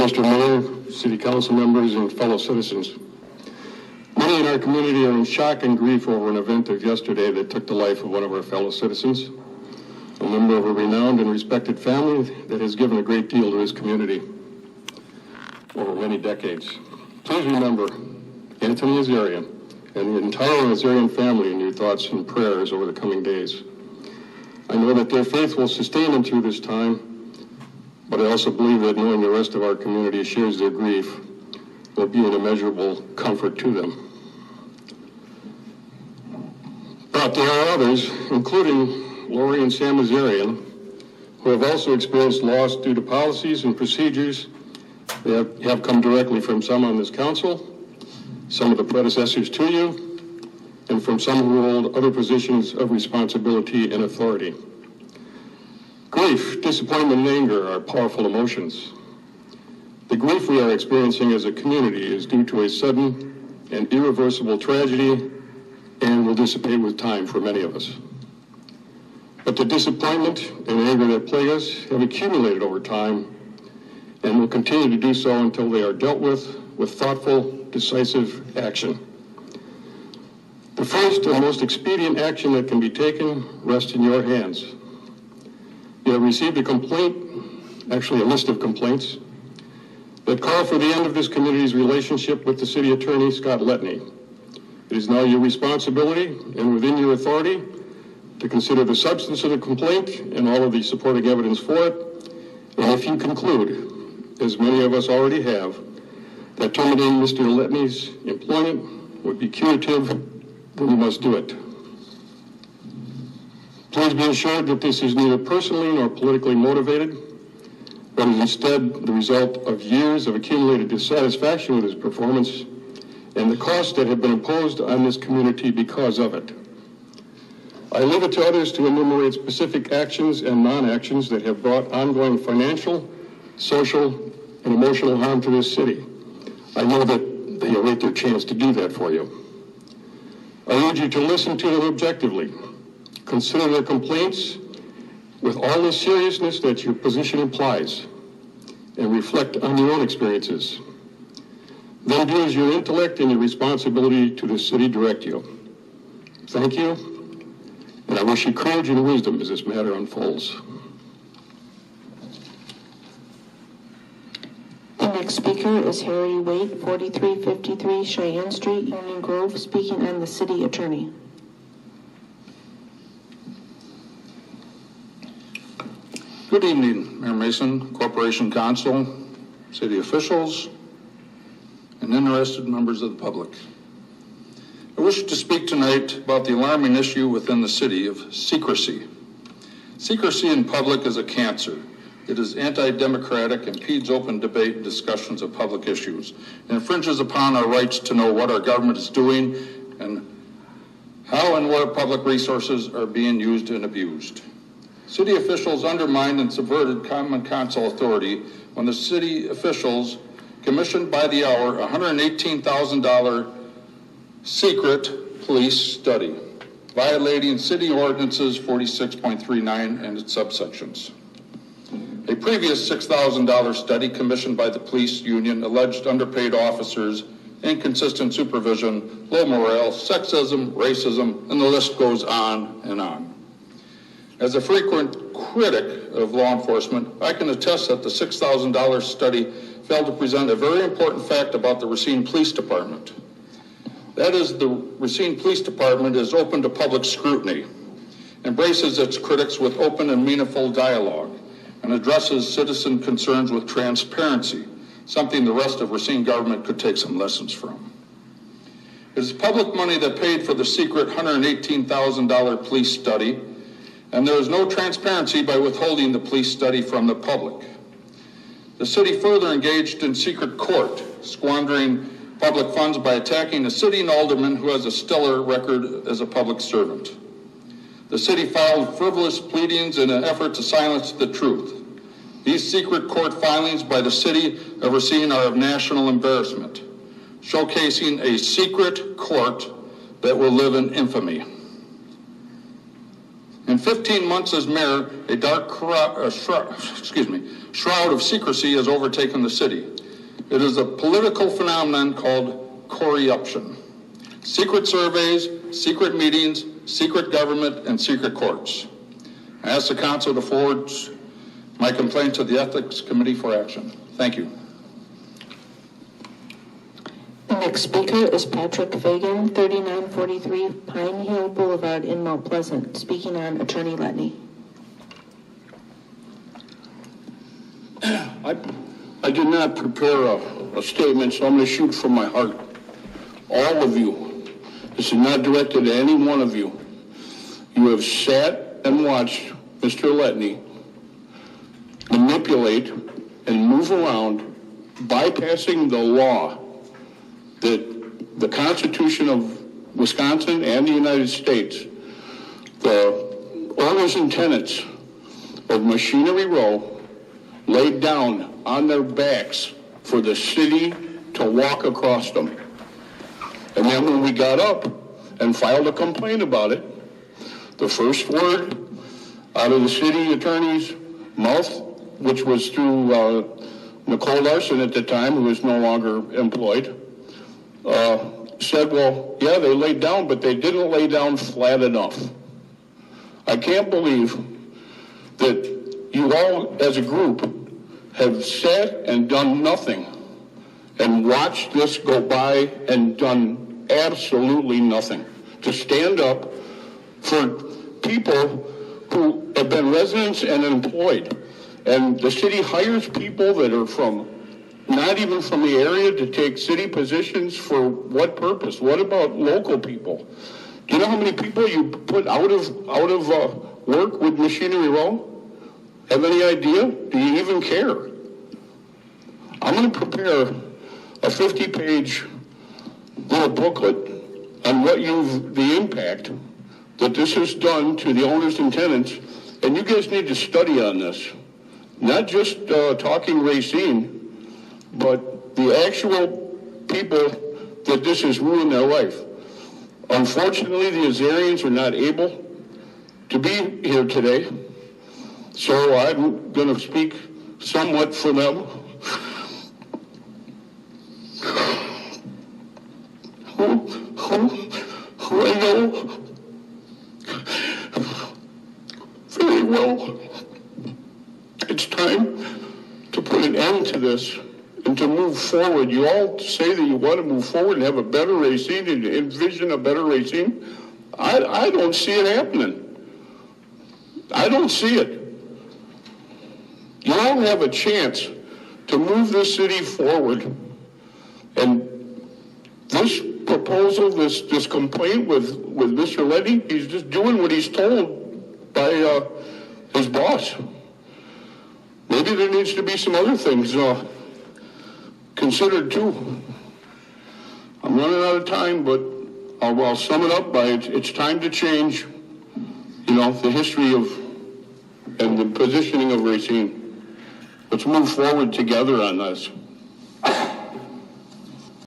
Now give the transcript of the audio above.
Mr. Mayor, City Council members, and fellow citizens. Many in our community are in shock and grief over an event of yesterday that took the life of one of our fellow citizens, a member of a renowned and respected family that has given a great deal to his community over many decades. Please remember Anthony Azarian and the entire Azarian family in your thoughts and prayers over the coming days. I know that their faith will sustain them through this time, but I also believe that knowing the rest of our community shares their grief will be an immeasurable comfort to them. But there are others, including Lori and Sam Azarian, who have also experienced loss due to policies and procedures that have come directly from some on this council, some of the predecessors to you, and from some who hold other positions of responsibility and authority. Grief, disappointment, and anger are powerful emotions. The grief we are experiencing as a community is due to a sudden and irreversible tragedy and will dissipate with time for many of us. But the disappointment and anger that plague us have accumulated over time and will continue to do so until they are dealt with thoughtful, decisive action. The first and most expedient action that can be taken rests in your hands. You have received a complaint, actually a list of complaints, that call for the end of this community's relationship with the city attorney, Scott Letteney. It is now your responsibility and within your authority to consider the substance of the complaint and all of the supporting evidence for it. And if you conclude, as many of us already have, that terminating Mr. Letteney's employment would be curative, then you must do it. Please be assured that this is neither personally nor politically motivated, but is instead the result of years of accumulated dissatisfaction with his performance and the costs that have been imposed on this community because of it. I leave it to others to enumerate specific actions and non-actions that have brought ongoing financial, social, and emotional harm to this city. I know that they await their chance to do that for you. I urge you to listen to them objectively, consider their complaints with all the seriousness that your position implies, and reflect on your own experiences. Then do as your intellect and your responsibility to the city direct you. Thank you, and I wish you courage and wisdom as this matter unfolds. The next speaker is Harry Waite, 4353 Cheyenne Street, Union Grove, speaking on the city attorney. Good evening, Mayor Mason, Corporation Council, city officials, and interested members of the public. I wish to speak tonight about the alarming issue within the city of secrecy. Secrecy in public is a cancer. It is anti-democratic, impedes open debate and discussions of public issues, and infringes upon our rights to know what our government is doing and how and what public resources are being used and abused. City officials undermined and subverted common council authority when the city officials commissioned by the hour $118,000 secret police study, violating city ordinances 46.39 and its subsections. A previous $6,000 study commissioned by the police union alleged underpaid officers, inconsistent supervision, low morale, sexism, racism, and the list goes on and on. As a frequent critic of law enforcement, I can attest that the $6,000 study failed to present a very important fact about the Racine Police Department. That is, the Racine Police Department is open to public scrutiny, embraces its critics with open and meaningful dialogue, and addresses citizen concerns with transparency, something the rest of Racine government could take some lessons from. It is public money that paid for the secret $118,000 police study, and there is no transparency by withholding the police study from the public. The city further engaged in secret court, squandering public funds by attacking a sitting alderman who has a stellar record as a public servant. The city filed frivolous pleadings in an effort to silence the truth. These secret court filings by the city of Racine are of national embarrassment, showcasing a secret court that will live in infamy. In 15 months as mayor, a dark shroud of secrecy has overtaken the city. It is a political phenomenon called corruption. Secret surveys, secret meetings, secret government, and secret courts. I ask the council to forward my complaint to the Ethics Committee for action. Thank you. The next speaker is Patrick Fagan, 3943 Pine Hill Boulevard in Mount Pleasant, speaking on Attorney Letteney. I did not prepare a statement, so I'm going to shoot from my heart. All of you, this is not directed at any one of you. You have sat and watched Mr. Letteney manipulate and move around, bypassing the law that the Constitution of Wisconsin and the United States, the owners and tenants of Machinery Row laid down on their backs for the city to walk across them. And then when we got up and filed a complaint about it, the first word out of the city attorney's mouth, which was through Nicole Larson at the time, who is no longer employed, said, well, yeah, they laid down, but they didn't lay down flat enough. I can't believe that you all, as a group, have sat and done nothing and watched this go by and done absolutely nothing to stand up for people who have been residents and employed. And the city hires people that are from, not even from the area, to take city positions for what purpose? What about local people? Do you know how many people you put out of work with Machinery Row? Have any idea? Do you even care? I'm going to prepare a 50-page little booklet on the impact that this has done to the owners and tenants, and you guys need to study on this. Not just talking Racine, but the actual people that this has ruined their life. Unfortunately, the Azarians are not able to be here today, so I'm going to speak somewhat for them. Who I know very well. It's time to put an end to this and to move forward. You all say that you want to move forward and have a better Racine and envision a better Racine. I don't see it happening. I don't see it. You all have a chance to move this city forward. And this proposal, this complaint with Mr. Letteney, he's just doing what he's told by his boss. Maybe there needs to be some other things considered too. I'm running out of time, but I'll sum it up by it's time to change, the history of and the positioning of Racine. Let's move forward together on this.